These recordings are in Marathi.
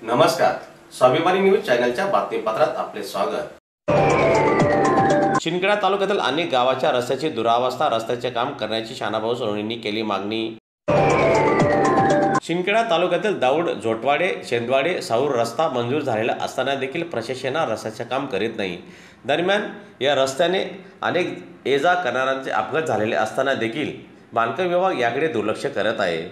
नमस्कार, स्वाभिमानी न्यूज चॅनलच्या बातमीपत्रात आपले स्वागत। शिंदखेडा तालुक्यातील अनेक गावाच्या रस्त्याची दुरावस्था, रस्त्याचे काम करण्याची शानाभाऊ सोनवणेंनी केली मागणी। शिंदखेडा तालुक्यातील दौड, झोटवाडे, शेंदवाडे, साऊर रस्ता मंजूर झालेला असताना देखील प्रशासन रस्त्याचे काम करीत नाही। दरम्यान या रस्त्याने अनेक ये-जा करणाऱ्यांचे अपघात झालेले असताना देखील बांधकाम विभाग याकडे दुर्लक्ष करत आहे।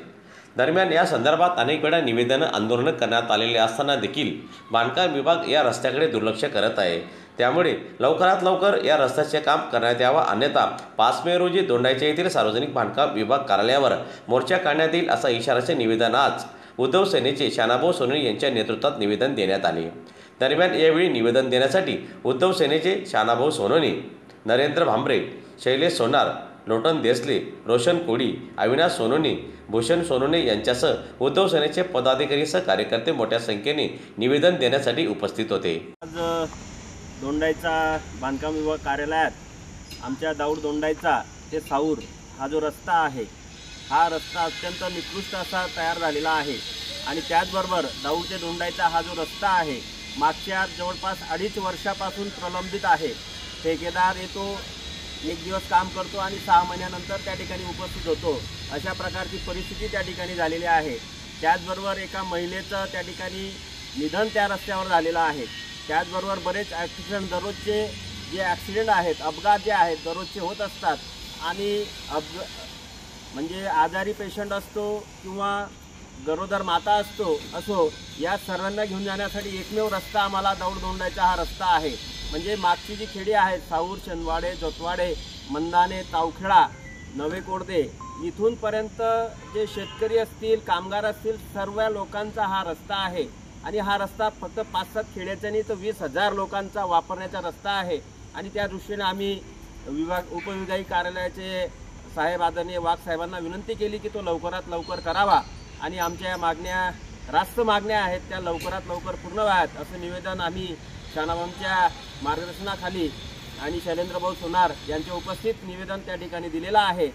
दरम्यान या संदर्भात अनेक वेळा निवेदन आंदोलन करण्यात आलेले असताना देखील बांधकाम विभाग या रस्त्याकडे दुर्लक्ष करत आहे। त्यामुळे लवकरात लवकर या रस्त्याचे काम करण्यात यावा, अन्यथा 5 मे रोजी दोंडाईचा येथील सार्वजनिक बांधकाम विभाग कार्यालयावर मोर्चा काढण्यात येईल असा इशाराचे निवेदन आज उद्धव सेनेचे शानाभाऊ सोनवणे यांच्या नेतृत्वात निवेदन देण्यात आले। दरम्यान यावेळी निवेदन देण्यासाठी उद्धव सेनेचे शानाभाऊ सोनवणे, नरेंद्र भांबरे, शैलेश सोनार, लोटन देसले, रोशन कोडी, अविनाश सोनवणे, भूषण सोनवणे यांच्यासह उद्धव सेनेचे पदाधिकारीसह कार्यकर्ते मोठ्या संख्येने निवेदन देण्यासाठी उपस्थित होते। आज दोंडाईचा बांधकाम विभाग कार्यालयात आमच्या दौड दोंडाईचा ते साऊर हा जो रस्ता आहे, हा रस्ता अत्यंत निकृष्ट असा तयार झालेला आहे। आणि त्याचबरोबर दौड ते दोंडाईचा हा जो रस्ता आहे, मागच्या जवळपास 2.5 वर्षापासून प्रलंबित आहे। ठेकेदार येतो, एक दिवस काम करतो आणि 6 महिन्यानंतर त्या ठिकाणी उपस्थित होतो, अशा प्रकारची परिस्थिती त्या ठिकाणी झालेली आहे। त्याचबरोबर एका महिलेचं त्या ठिकाणी निधन त्या रस्त्यावर झालेलं आहे। त्याचबरोबर बरेच ॲक्सिडेंट दररोजचे जे ॲक्सिडेंट आहेत, अपघात जे आहेत दररोजचे होत असतात। आणि म्हणजे आजारी पेशंट असतो किंवा गरोदर माता असो, या सर्वांना घेऊन जाण्यासाठी एकमेव रस्ता आम्हाला दौड दोंडाईचा हा रस्ता आहे। म्हणजे मागची जी खेडी आहेत, साऊर, शेंदवाडे, जोतवाडे, मंदाने, तावखेडा, नवे कोडदे, इथूनपर्यंत जे शेतकरी असतील, कामगार असतील, सर्व लोकांचा हा रस्ता आहे। आणि हा रस्ता फक्त 5-7 खेड्याचा नाही तर 20,000 लोकांचा वापरण्याचा रस्ता आहे। आणि त्या दृष्टीने आम्ही उपविभागीय कार्यालयाचे साहेब आदरणीय वाघ साहेबांना विनंती केली की तो लवकरात लवकर करावा आणि आमच्या या मागण्या रास्त मागण्या आहेत त्या लवकरात लवकर पूर्ण व्हाव्यात असं निवेदन आम्ही शानाभाऊंच्या मार्गदर्शनाखाली आणि शैलेंद्रभाऊ सोनार यांच्या उपस्थित निवेदन त्या ठिकाणी दिलेलं आहे।